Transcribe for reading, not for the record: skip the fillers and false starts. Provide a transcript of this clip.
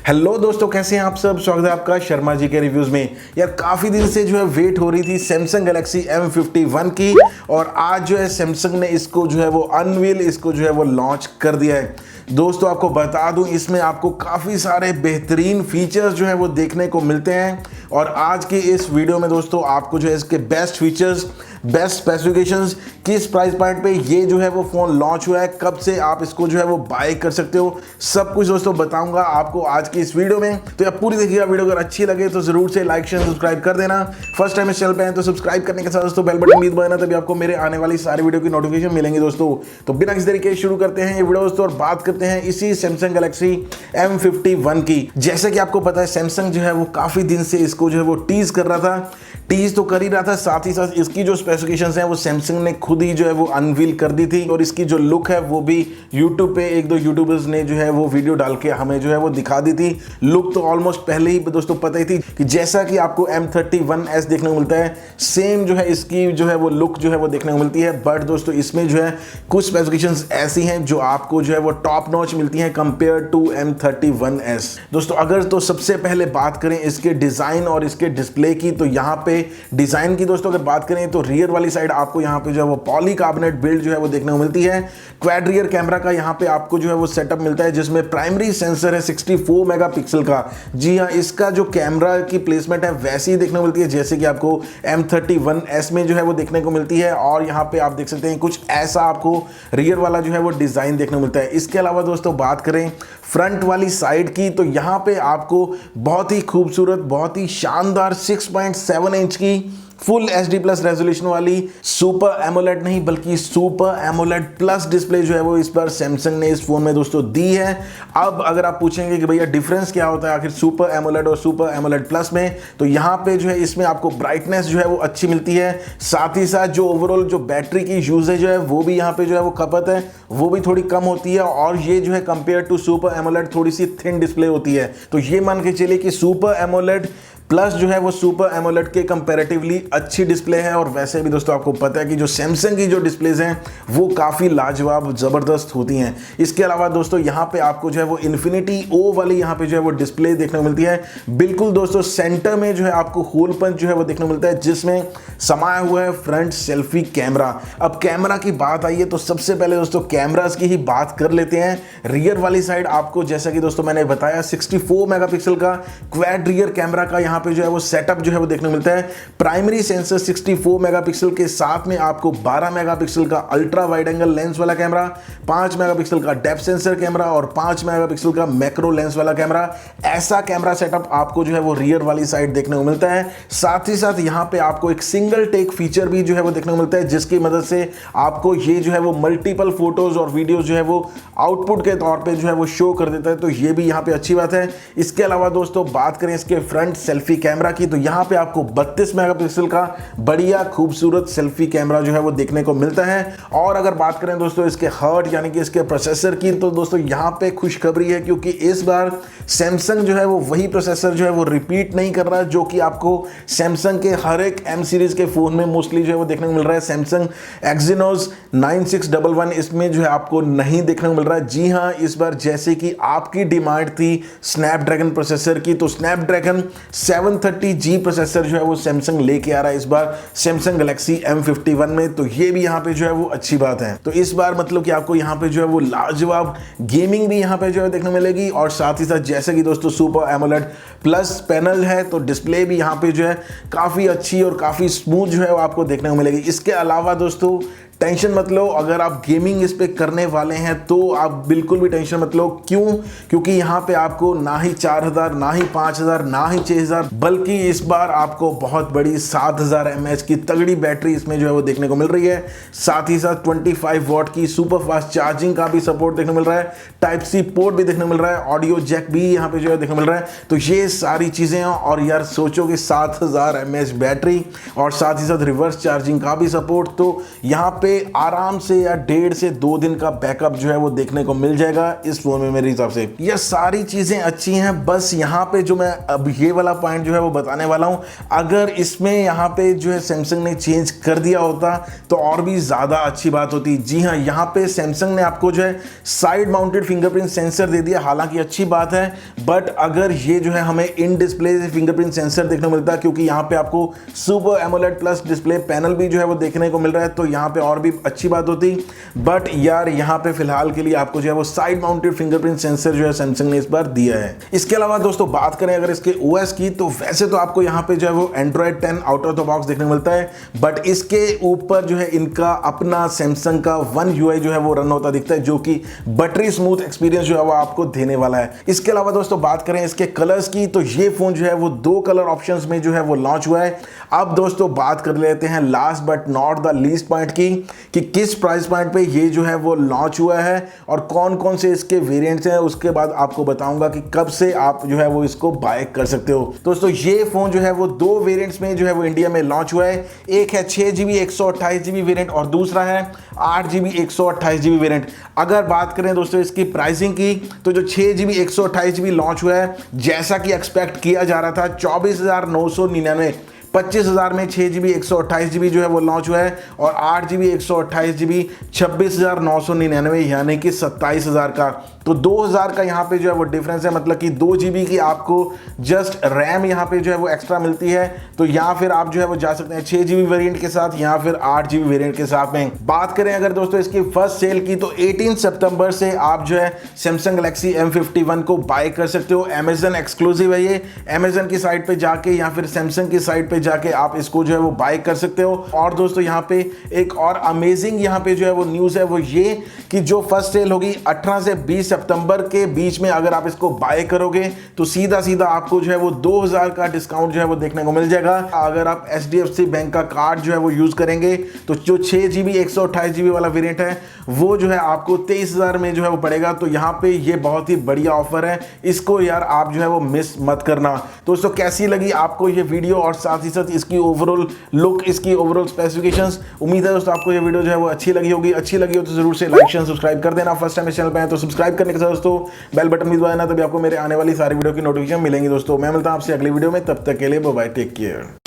Hello दोस्तों, कैसे हैं आप सब। स्वागत है आपका शर्मा जी के रिव्यूज में। यार काफ़ी दिन से जो है वेट हो रही थी सैमसंग गैलेक्सी M51 की, और आज जो है सैमसंग ने इसको जो है वो अनवील, इसको जो है वो लॉन्च कर दिया है। दोस्तों आपको बता दूं, इसमें आपको काफ़ी सारे बेहतरीन फीचर्स जो है वो देखने को मिलते हैं, और आज की इस वीडियो में दोस्तों आपको जो है इसके बेस्ट फीचर्स, बेस्ट स्पेसिफिकेशंस, किस प्राइस पॉइंट पे ये जो है वो फ़ोन लॉन्च हुआ है, कब से आप इसको जो है वो बाय कर सकते हो, सब कुछ दोस्तों बताऊंगा आपको आज की इस वीडियो में। तो आप पूरी देखिएगा वीडियो। अगर अच्छी लगे तो जरूर से लाइक शेयर सब्सक्राइब कर देना। फर्स्ट टाइम इस चैनल पे हैं तो सब्सक्राइब करने के साथ दोस्तों बेल बटन भी दबाना, तभी आपको मेरे आने वाली सारी वीडियो की नोटिफिकेशन मिलेंगी दोस्तों। तो बिना किसी तरीके शुरू करते हैं ये वीडियो दोस्तों, और बात करते हैं इसी सैमसंग गैलेक्सी M51 की। जैसे कि आपको पता है सैमसंग जो है वो काफ़ी दिन से इसको जो है वो टीज कर रहा था, टीज तो कर ही रहा था, साथ ही साथ इसकी जो स्पेसिफिकेशंस हैं वो सैमसंग ने खुद ही जो है वो अनवील कर दी थी, और इसकी जो लुक है वो भी यूट्यूब पे एक दो यूट्यूबर्स ने जो है वो वीडियो डाल के हमें जो है वो दिखा दी थी। लुक तो ऑलमोस्ट पहले ही दोस्तों पता ही थी कि जैसा कि आपको M31s देखने को मिलता है, सेम जो है इसकी जो है वो लुक जो है वो देखने को मिलती है। बट दोस्तों इसमें जो है कुछ स्पेसिफिकेशंस ऐसी हैं जो आपको जो है वो टॉप नॉच मिलती हैं कंपेयर टू M31s। दोस्तों अगर तो सबसे पहले बात करें इसके डिजाइन और इसके डिस्प्ले की, तो यहाँ पे डिजाइन की दोस्तों अगर बात करें तो रियर वाली साइड आपको यहाँ पे जो है वो पॉलीकार्बोनेट बिल्ड जो है वो देखने को मिलती है। क्वाड रियर कैमरा का यहाँ पे आपको जो है वो सेटअप मिलता है, जिसमें प्राइमरी सेंसर है 64 मेगापिक्सल का। जी हाँ, इसका जो कैमरा की प्लेसमेंट है वैसी ही देखने को मिलती है जैसे कि आपको M31s में जो है वो देखने को मिलती है, और यहाँ पे आप देख सकते हैं कुछ ऐसा आपको रियर वाला जो है वो डिजाइन देखने को मिलता है। इसके अलावा दोस्तों बात करें फ्रंट वाली साइड की, तो यहाँ पे आपको बहुत ही खूबसूरत, बहुत ही शानदार 6.7 इंच की फुल HD प्लस रेजोल्यूशन वाली सुपर एमोलेड नहीं बल्कि सुपर एमोलेड प्लस डिस्प्ले जो है वो इस बार सैमसंग ने इस फोन में दोस्तों दी है। अब अगर आप पूछेंगे कि भैया डिफरेंस क्या होता है आखिर सुपर एमोलेड और सुपर एमोलेड प्लस में, तो यहाँ पे जो है इसमें आपको ब्राइटनेस जो है वो अच्छी मिलती है, साथ ही साथ जो ओवरऑल जो बैटरी की यूजेज है वो भी यहाँ पे जो है वो खपत है वो भी थोड़ी कम होती है, और ये जो है कंपेयर टू सुपर एमोलेड थोड़ी सी थिन डिस्प्ले होती है। तो ये मान के चलिए कि सुपर एमोलेड प्लस जो है वो सुपर एमोलेड के कंपैरेटिवली अच्छी डिस्प्ले है। और वैसे भी दोस्तों आपको पता है कि जो सैमसंग की जो डिस्प्लेज हैं वो काफ़ी लाजवाब ज़बरदस्त होती हैं। इसके अलावा दोस्तों यहाँ पे आपको जो है वो इन्फिनिटी ओ वाली यहाँ पे जो है वो डिस्प्ले देखने को मिलती है। बिल्कुल दोस्तों सेंटर में जो है आपको होल पंच जो है वो देखने को मिलता है, जिसमें समाया हुआ है फ्रंट सेल्फी कैमरा। अब कैमरा की बात आई है तो सबसे पहले दोस्तों कैमरास की ही बात कर लेते हैं। रियर वाली साइड आपको जैसा कि दोस्तों मैंने बताया 64 मेगापिक्सल का क्वाड रियर कैमरा का यहाँ पे जो है वो सेटअप जो है वो देखने को मिलता है। प्राइमरी सेंसर 64 मेगापिक्सल के साथ में आपको 12 मेगापिक्सल का अल्ट्रा वाइड एंगल लेंस वाला कैमरा, 5 मेगापिक्सल का डेप्थ सेंसर कैमरा और 5 मेगापिक्सल का मैक्रो लेंस वाला कैमरा, ऐसा कैमरा सेटअप आपको जो है वो रियर वाली साइड देखने को मिलता है। साथ ही साथ यहाँ पे आपको एक सिंगल टेक फीचर भी जो है वो देखने को मिलता है, जिसकी मदद से आपको ये जो है वो मल्टीपल फोटोज और वीडियोज जो है वो आउटपुट के तौर पे जो है वो शो कर देता है। तो ये भी यहाँ पे अच्छी बात है। इसके अलावा दोस्तों बात करें इसके फ्रंट सेल्फी कैमरा की, तो यहां पे आपको 32 मेगापिक्सल का बढ़िया खूबसूरत सेल्फी कैमरा जो है वो देखने को मिलता है। और अगर बात करें दोस्तों इसके हार्ड यानी कि इसके प्रोसेसर की, तो दोस्तों यहां पे खुशखबरी है, क्योंकि इस बार सैमसंग जो है वो वही प्रोसेसर जो है वो रिपीट नहीं कर रहा जो कि आपको सैमसंग के हर एक M सीरीज के फोन में मोस्टली जो है वो देखने को मिल रहा है। सैमसंग एक्सिनोस 9611 इसमें जो है आपको नहीं देखने को मिल रहा है। जी हाँ, इस बार जैसे कि आपकी डिमांड थी स्नैपड्रैगन प्रोसेसर की, तो स्नैपड्रैगन 730G प्रोसेसर जो है वो सैमसंग लेके आ रहा है इस बार सैमसंग गैलेक्सी M51 में। तो ये भी यहाँ पे जो है वो अच्छी बात है। तो इस बार मतलब कि आपको यहाँ पे जो है वो लाजवाब गेमिंग भी यहाँ पे जो है देखने मिलेगी, और साथ ही साथ जैसे कि दोस्तों सुपर एमोलेड प्लस पैनल है तो डिस्प्ले भी यहाँ पे जो है काफ़ी अच्छी और काफ़ी स्मूथ जो है वो आपको देखने को मिलेगी। इसके अलावा दोस्तों टेंशन मत लो, अगर आप गेमिंग इस पे करने वाले हैं तो आप बिल्कुल भी टेंशन मत लो। क्यों? क्योंकि यहाँ पे आपको ना ही 4000 ना ही 5000 ना ही 6000 बल्कि इस बार आपको बहुत बड़ी 7000 mAh की तगड़ी बैटरी इसमें जो है वो देखने को मिल रही है। साथ ही साथ 25 वॉट की सुपर फास्ट चार्जिंग का भी सपोर्ट देखने को मिल रहा है, टाइप सी पोर्ट भी देखने को मिल रहा है, ऑडियो जैक भी यहाँ पे जो है देखने को मिल रहा है। तो ये सारी चीज़ें हैं, और यार सोचो कि 7000 mAh बैटरी और साथ ही साथ रिवर्स चार्जिंग का भी सपोर्ट, तो यहाँ पे आराम से या 1.5 से 2 दिन का बैकअप जो है वो देखने को मिल जाएगा इस फोन में मेरे हिसाब से। ये सारी चीजें अच्छी हैं, बस यहाँ पे जो मैं अब ये वाला पॉइंट जो है वो बताने वाला हूँ, अगर इसमें यहाँ पे जो है सैमसंग ने चेंज कर दिया होता तो और भी ज्यादा अच्छी बात होती। जी हाँ, यहाँ पे सैमसंग ने आपको जो है साइड माउंटेड फिंगरप्रिंट सेंसर दे दिया, हालांकि अच्छी बात है, बट अगर ये जो है हमें इन डिस्प्ले फिंगरप्रिंट सेंसर देखने को मिलता है, क्योंकि यहाँ पे आपको super AMOLED plus display panel भी जो है वो देखने को मिल रहा है, तो यहाँ पे और भी अच्छी बात होती। बट यार यहाँ पे फिलहाल के लिए आपको जो है वो साइड माउंटेड फिंगरप्रिंट सेंसर जो है सैमसंग ने इस बार दिया है। इसके अलावा दोस्तों बात करें अगर इसके ओएस की, तो वैसे तो आपको यहाँ पे जो है वो Android 10 out of the box देखने को मिलता है, बट इसके ऊपर जो है इनका अपना सैमसंग का वन यूआई जो है वो रन होता दिखता है, जो कि बटरी स्मूथ एक्सपीरियंस जो है वो आपको देने वाला है। इसके अलावा दोस्तों बात करें इसके कलर्स की, तो ये फोन जो है वो 2 कलर ऑप्शंस में जो है वो लॉन्च हुआ है। अब दोस्तों बात कर लेते हैं last but not the least point की, कि किस प्राइस पॉइंट पे ये जो है वो लॉन्च हुआ है और कौन कौन से इसके वेरिएंट्स हैं। उसके बाद आपको बताऊंगा कि कब से आप जो है वो इसको बाय कर सकते हो। दोस्तों ये फोन जो है वो 2 वेरिएंट्स में जो है वो इंडिया में लॉन्च हुआ है। एक है 6GB 128GB वेरिएंट और दूसरा है 8GB 128GB वेरिएंट। अगर बात करें दोस्तों इसकी प्राइसिंग की, तो जो 6GB 128GB लॉन्च हुआ है, जैसा कि एक्सपेक्ट किया जा रहा था 24,999, 25,000 में 6GB 128GB जो है वो लॉन्च हुआ है, और 8GB 128GB 26,999 यानी कि 27,000 का। तो 2,000 का यहाँ पे जो है वो डिफरेंस है, मतलब कि 2GB की आपको जस्ट रैम यहाँ पे जो है वो एक्स्ट्रा मिलती है। तो यहाँ फिर आप जो है वो जा सकते हैं 6GB वेरिएंट के साथ या फिर 8GB वेरिएंट के साथ में। बात करें अगर दोस्तों इसकी फर्स्ट सेल की, तो 18 सितंबर से आप जो है सैमसंग गैलेक्सी M51 को बाय कर सकते हो। अमेजन एक्सक्लूसिव है ये, अमेजन की साइट पे जाके या फिर सैमसंग की साइट पे जाके आप इसको जो है वो बाय कर सकते हो। और दोस्तों यहाँ पे एक और अमेजिंग यहाँ पे जो है वो न्यूज़ है, वो ये कि जो फर्स्ट सेल होगी 18 से 20 सितंबर के बीच में, अगर आप इसको बाय करोगे तो सीधा सीधा आपको जो है वो 2,000 का डिस्काउंट जो है वो देखने को मिल जाएगा। अगर आप HDFC बैंक का कार्ड जो है वो यूज करेंगे, तो जो 6GB 128GB वाला वेरिएंट है वो जो है आपको 23,000 में जो है वो पड़ेगा। तो यहाँ पे ये बहुत ही बढ़िया ऑफर है, इसको यार आप जो है वो मिस मत करना। दोस्तों कैसी लगी आपको ये वीडियो और साथ ही साथ इसकी ओवरऑल लुक, इसकी ओवरऑल स्पेसिफिकेशंस? उम्मीद है दोस्तों आपको ये वीडियो जो है वो अच्छी लगी होगी। अच्छी लगी हो तो जरूर से लाइक शेयर सब्सक्राइब कर देना। फर्स्ट टाइम इस चैनल पे हैं तो सब्सक्राइब करने के साथ दोस्तों बेल बटन भी दबाना, तभी आपको मेरे आने वाली सारी वीडियो की नोटिफिकेशन मिलेंगी। दोस्तों मैं मिलता हूं आपसे अगली वीडियो में, तब तक के लिए बाय बाय, टेक केयर।